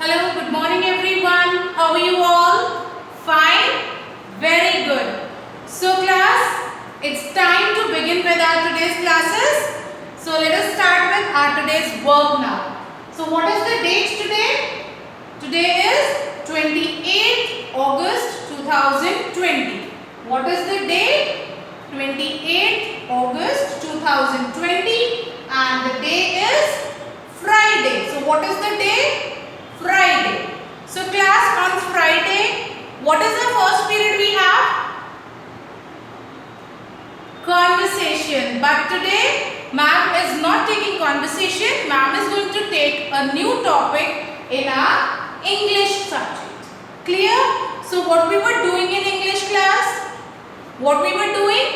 Hello, good morning everyone. How are you all? Fine? Very good. So class, it's time to begin with our today's classes. So let us start with our today's work now. So what is the date today? Today is 28th August 2020. What is the date? 28th August 2020 and the day is Friday. So what is the day? Friday. So class, on Friday, what is the first period we have? Conversation. But today, ma'am is not taking conversation. Ma'am is going to take a new topic in our English subject. Clear? So what we were doing in English class? What we were doing?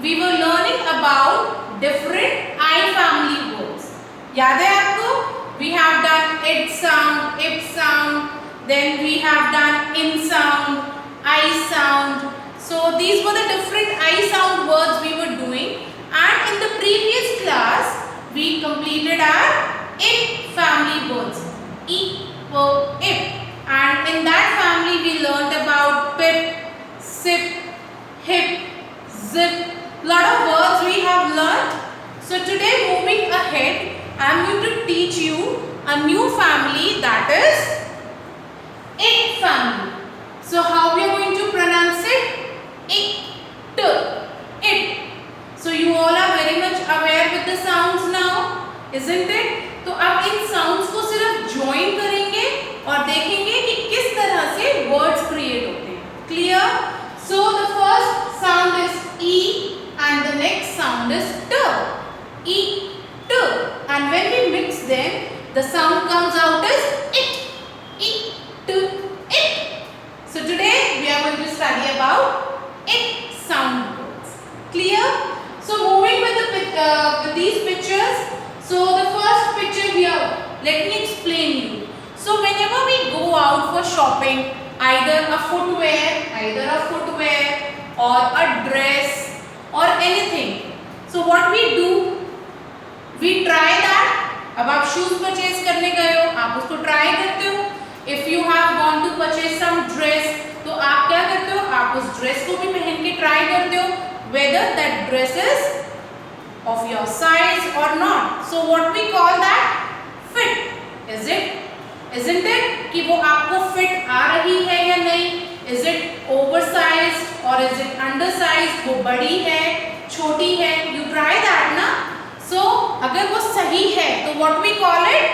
We were learning about different I family words. याद है आपको? We have done it sound, ip sound, then we have done in sound, I sound. So these were the different I sound words we were doing, and in the previous class we completed our ip family words, ip, and in that family we learned about pip, sip, hip, zip, lot of words we have learned. So today, moving ahead, I am going to teach you a new family, that is it family. So how we are going to pronounce it? It. So you all are very much aware with the sounds now, isn't it? तो अब इन sounds को सिर्फ join करेंगे और देखेंगे कि किस तरह से words create होते हैं. Clear? So the first sound is E and the next sound is T. E, T. And when we mix them, the sound comes out as it. E, T, it. So today we are going to study about it sound words. Clear? So moving with these pictures. So the first picture here, let me explain you. So whenever we go out for shopping, either a footwear or a dress or anything. So what we do? We try that. अब आप shoes purchase करने गए हो, आप उसको try करते हो. If you have gone to purchase some dress, तो आप क्या करते हो? आप उस ड्रेस को भी पहन के ट्राई करते हो whether that dress is of your size और not. So what we call that? Fit. Is it? Isn't it? कि वो आपको फिट आ रही है या नहीं? Is it oversized or is it undersized? वो बड़ी है, छोटी है? You try that ना? So अगर वो सही है तो what we call it?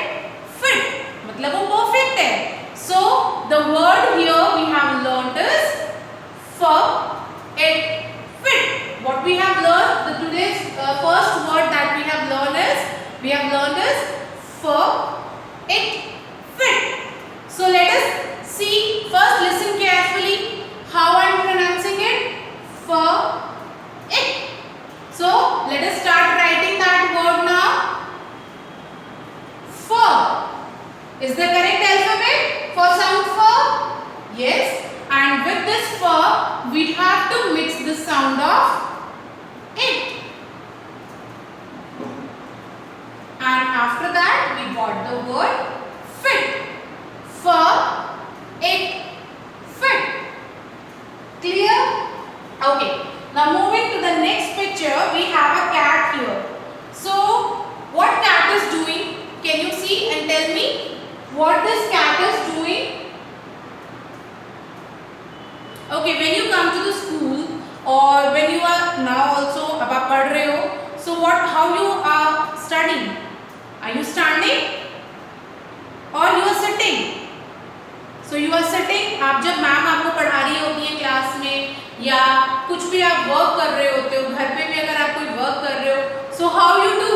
Fit. मतलब वो perfect है. So the word here we have learnt is for it, fit. What we have learnt, the today's first word that we have learned is for it, fit. So let us see. First listen carefully how I am pronouncing it. For it. So let us start writing that word now. For. Is the correct alphabet for sound for? Yes. And with this for, we have to mix the sound of it. And after that, we got the word fit. For it, fit. Clear? Okay. Now moving to the next picture, we have a cat here. So what cat is doing? Can you see and tell me what this cat is doing? Okay, when you come to the school or when you are now also अब आप पढ़ रहे हो, so how you are studying? Are you standing or you are sitting? So you are sitting. आप जब ma'am आपको पढ़ा रही होती है क्लास में या कुछ भी आप वर्क कर रहे होते हो, घर पे भी अगर आप कोई वर्क कर रहे हो, so how you do?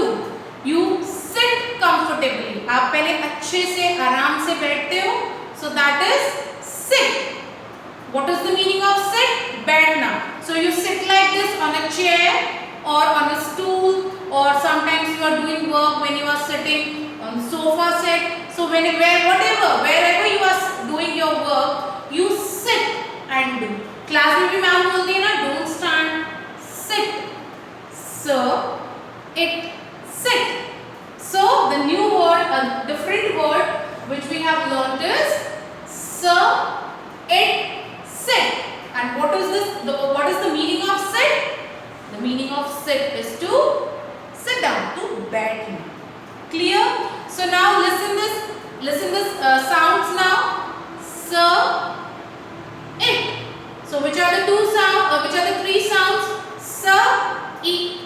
You sit comfortably. आप पहले अच्छे से आराम से बैठते हो. So that is sit. What is the meaning of sit? बैठना. So you sit like this on a chair or on a stool, or sometimes you are doing work when you are sitting on sofa set. So wherever you are doing your work, you sit and do. Class में भी ma'am बोलती है ना, don't stand, sit. So it, sit. So the new word, a different word which we have learnt is sit, sit. And what is this? What is the meaning of sit? The meaning of sit is to sit down, to बैठना. Clear? So now listen this sounds now. It. So which are the which are the three sounds? It.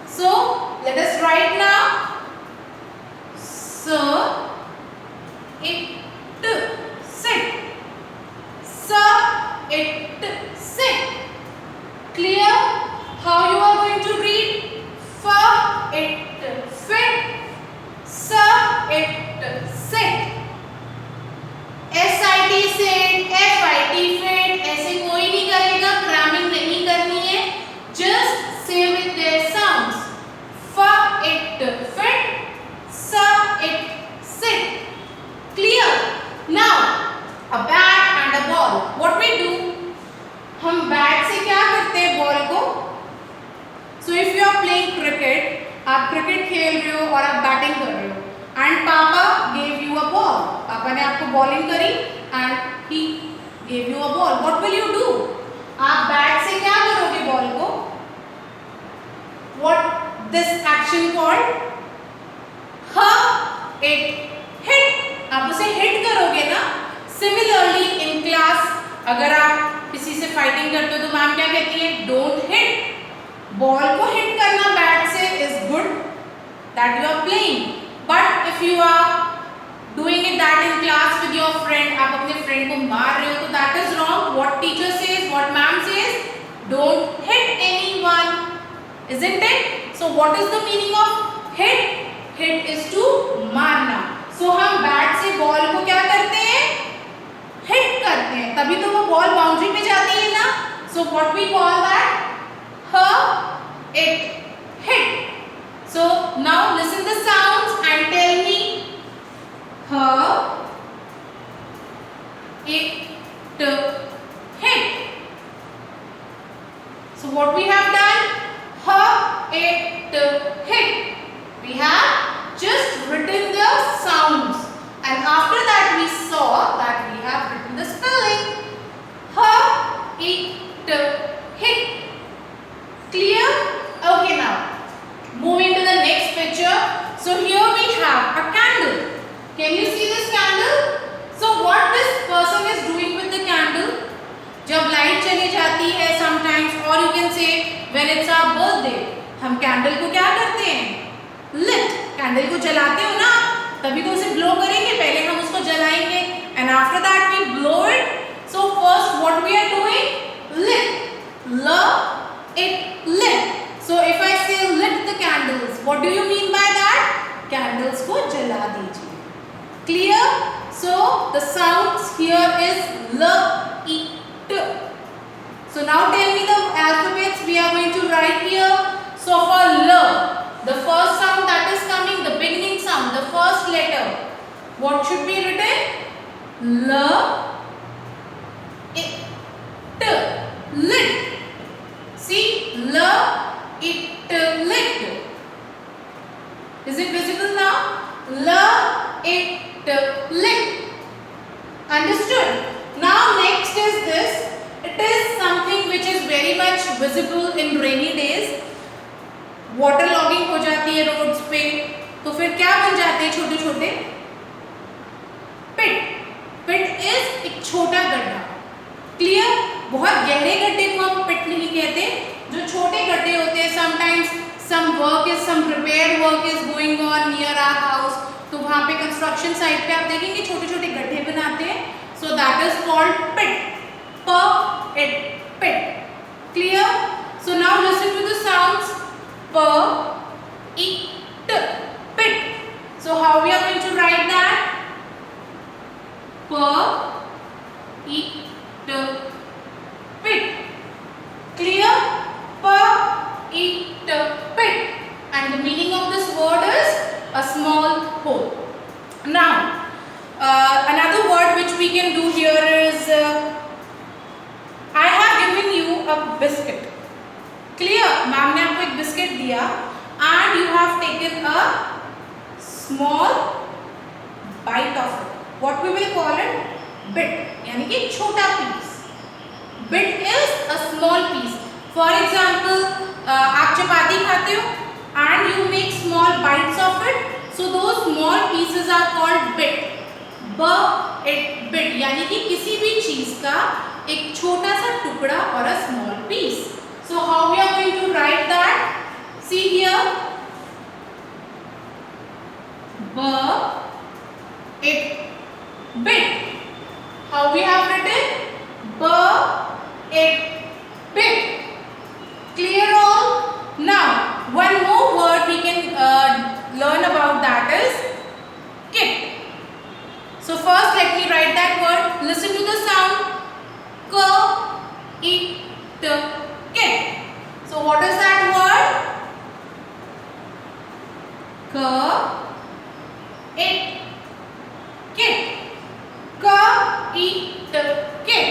So let us write now. It. Sit. It. Sit. Clear? How you are going to read? It. Fit. It. Sit. SIT sit, FIT fit. ऐसे कोई नहीं करेगा, ग्रामिंग नहीं करनी है. Just say with their sounds. It. Fit. It. Sit. Clear? Now a bat and a ball. What we do? हम bat से क्या करते हैं बॉल को? So if you are playing cricket, आप क्रिकेट खेल रहे हो और आप बैटिंग कर रहे हो, and पापा gave you a ball. पापा ने आपको बॉलिंग करी and he gave you a ball. What will you do? आप बैट से क्या करोगे बॉल को? What this action called? It. Hit. आप उसे हिट करोगे ना. Similarly in class, अगर आप किसी से फाइटिंग करते हो तो मैम क्या कहती है? Don't hit. बॉल को हिट करना बैट से is good that you are playing. But if you are doing it that in class with your friend, आप अपने फ्रेंड को मार रहे हो तो that is wrong. What teacher says, what ma'am says, don't hit anyone, isn't it? So what is the meaning of hit? Hit is to मारना. So हम bat से बॉल को क्या करते हैं? हिट करते हैं, तभी तो वो बॉल बाउंड्री पे जाती है ना. So what we call that? It. Hit. So now listen the sounds and tell me. It. Hit. So what we have done? It. Hit. We have just written the sounds, and after that we saw that we have written the spelling. It. Hit. Clear? Okay, now moving to the next picture. So here we have a candle. Can you see this candle? So what this person is doing with the candle? जब light चली जाती है sometimes, or you can say when it's our birthday, हम candle को क्या करते हैं? Lit. Candle को जलाते हो ना, तभी तो उसे ब्लो करेंगे. पहले हम उसको जलाएंगे and after that we blow it. So first what we are doing? Lit. It. Lit. So if I say lit the candles, what do you mean by that? Candles को जला दीजिए. Clear? So the sounds here is l, it. So now tell me the alphabets we are going to write here. So for l, the first sound that is coming, the beginning sound, the first letter, what should be written? L, it. Lit. See, l, it, lit. Is it visible now? L, it, lit. Understood? Now next is this. It is something which is very much visible in rainy days. Water logging हो जाती है roads पे, तो फिर क्या बन जाते हैं छोटे छोटे? Pit. Pit is एक छोटा गड्ढा. Clear? बहुत गहरे गड्ढे को हम पिट नहीं कहते. जो छोटे गड्ढे होते हैं, sometimes some repair work is going on near our house. तो वहाँ पे construction site पे आप देखेंगे छोटे छोटे गड्ढे बनाते हैं. So that is called pit. It. Pit. Clear? So now listen to the sounds. It. Pit. So how we are going to write that? It. Pit. Clear? It. Pit. And the meaning of this word is a small hole. Now, another word which we can do here is I have given you a biscuit. Clear? Ma'am ने आपको एक biscuit दिया and you have taken a small bite of it. What we will call it? Bit. यानी कि छोटा piece. Bit is a small piece. For example, आप चपाती खाते हो and you make small bites of it. So those small pieces are called bit. Bit यानी कि किसी भी चीज का एक छोटा सा टुकड़ा और a small piece. So how we are going to write that? See here. Bit. How we have written? Bit. Clear all? Now one more word we can learn about, that is kit. So first let me write that word. Listen to the sound. Kit. So what is that word? Kit. Kit.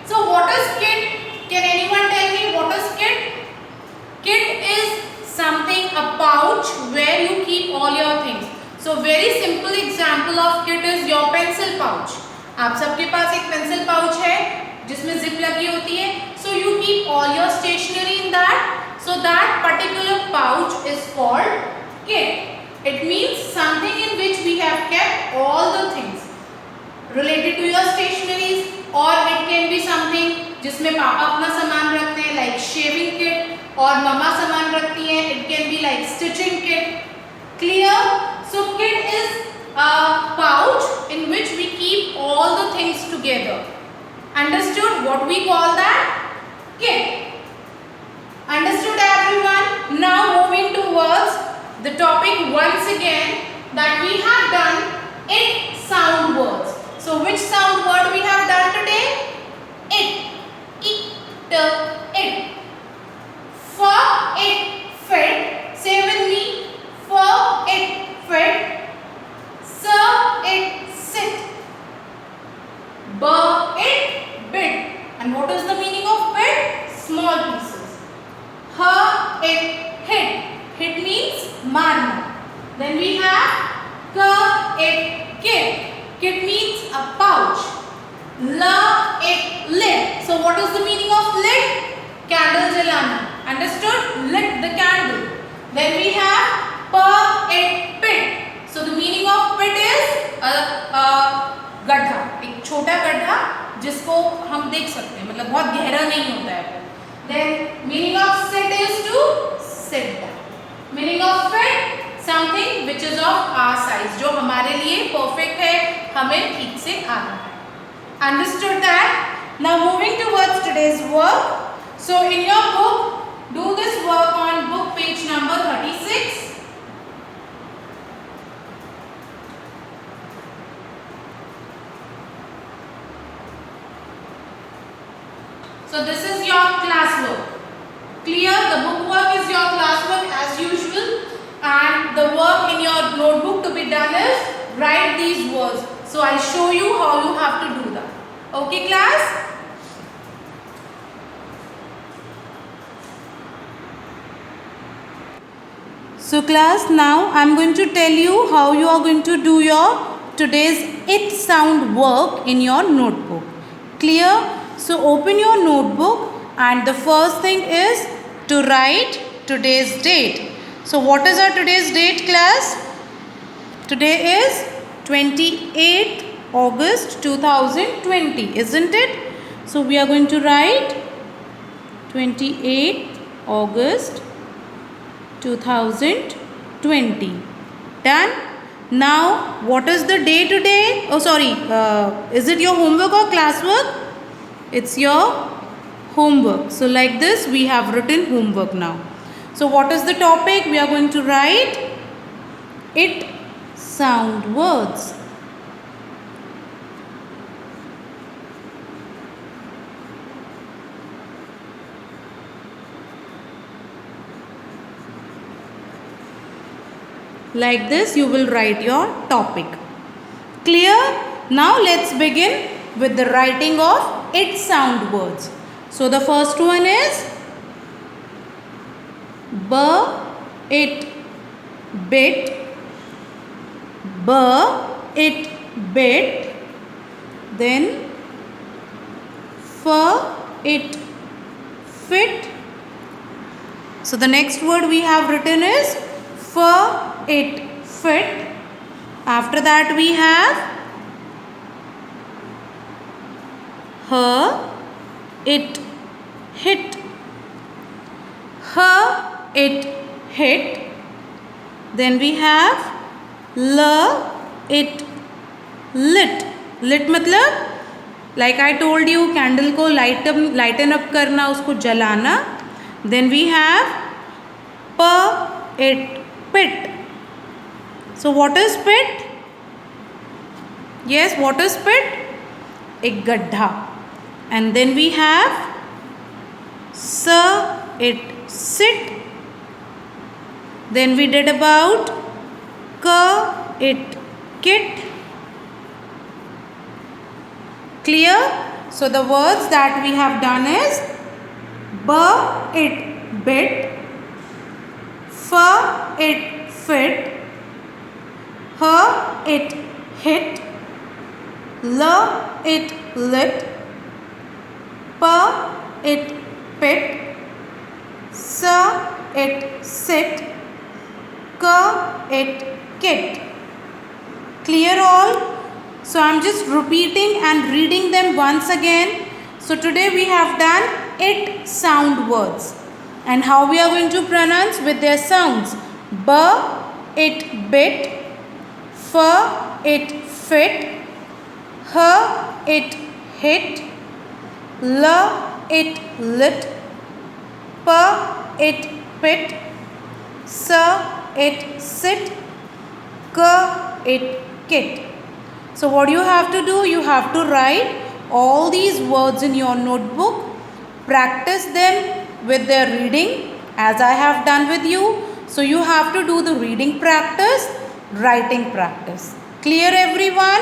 So what is kit? Can anyone tell me what is kit? Kit is something, a pouch where you keep all your things. So very simple example of kit is your pencil pouch. आप सबके पास एक pencil pouch है जिसमें zip लगी होती है. So you keep all your stationery in that. So that particular pouch is called kit. It means something in which we have kept all the things related to your stationeries, or it can be something जिसमें पापा अपना सामान रखते हैं like shaving kit और मम्मा सामान रखती हैं. It can be like stitching kit. Clear? So kit is a pouch in which we keep all the things together. Understood? What we call that? Kit. Understood everyone? Now moving towards the topic once again that we have done it sound words. So which sound word we have done today? It. For it fit. Say with me. For it fit. Sir it sit. It bit. And what is the meaning of bit? Small pieces. Her it hit. Hit means marna. Then we have it kit. Kit means a pouch. It lit. So what is the meaning of lit? Candle jalana. Understood? Lit the candle. Then we have it pit. So the meaning of pit is गड्ढा, एक छोटा गड्ढा जिसको हम देख सकते हैं, मतलब बहुत गहरा नहीं होता है. Then meaning of sit is to sit down. Meaning of fit, something which is of our size, जो हमारे लिए perfect है, हमें ठीक से आ रहा है. Understood that? Now moving towards today's work. So in your book, do this work on book page number 36. So this is your classwork. Clear? The book work is your classwork as usual, and the work in your notebook to be done is write these words. So I'll show you how you have to do that. Okay class? So class, now I'm going to tell you how you are going to do your today's it sound work in your notebook. Clear? So open your notebook, and the first thing is to write today's date. So what is our today's date class? Today is 28th August 2020, isn't it? So we are going to write 28th August 2020. Done? Now what is the day today? Oh sorry, is it your homework or classwork? It's your homework. So like this we have written homework now. So what is the topic? We are going to write it sound words. Like this you will write your topic. Clear? Now let's begin with the writing of it sound words. So the first one is it, bit, it, bit, then it, fit. So the next word we have written is it, fit. After that we have it, hit. It, hit. Then we have it, lit. Lit मतलब like I told you, candle को lighten up करना, उसको जलाना. Then we have it, pit. So what is pit? Yes, what is pit? एक गड्ढा. And then we have it, sit. Then we did about it, kit. Clear? So the words that we have done is it, bit, it, fit, it, hit, it, lit, it, pit, it, sit, it, kit. Clear all? So I am just repeating and reading them once again. So today we have done it sound words and how we are going to pronounce with their sounds. It, bit, it, fit, it, hit, it, lit, it, pit, it, sit, it, kit. So what you have to do, you have to write all these words in your notebook, practice them with their reading as I have done with you. So you have to do the reading practice, writing practice. Clear everyone?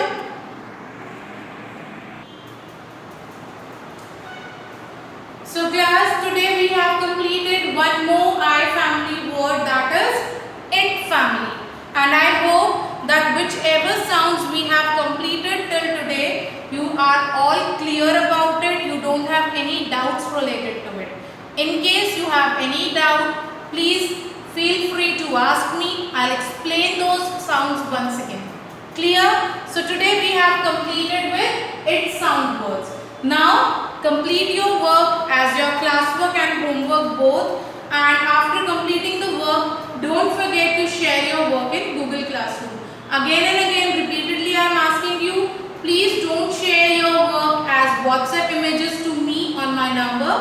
So class, today we have completed one more I family word, that is it family. And I hope that whichever sounds we have completed till today, you are all clear about it. You don't have any doubts related to it. In case you have any doubt, please feel free to ask me. I'll explain those sounds once again. Clear? So today we have completed with it sound words. Now complete your work as your classwork and homework both. And after completing the work, don't forget to share your work in Google Classroom. Again and again, repeatedly I am asking you, please don't share your work as WhatsApp images to me on my number.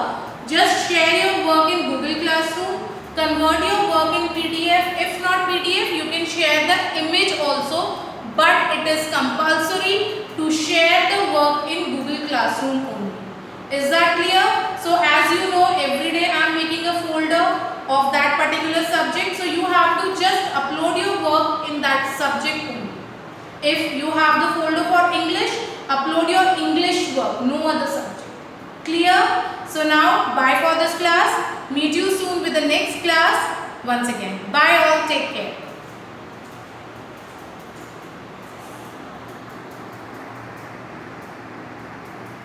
Just share your work in Google Classroom. Convert your work in PDF. If not PDF, you can share the image also. But it is compulsory to share the work in Google Classroom only. Is that clear? So as you know, every day I am making a folder of that particular subject. So you have to just upload your work in that subject only. If you have the folder for English, upload your English work, no other subject. Clear? So now, bye for this class. Meet you soon with the next class. Once again, bye all. Take care.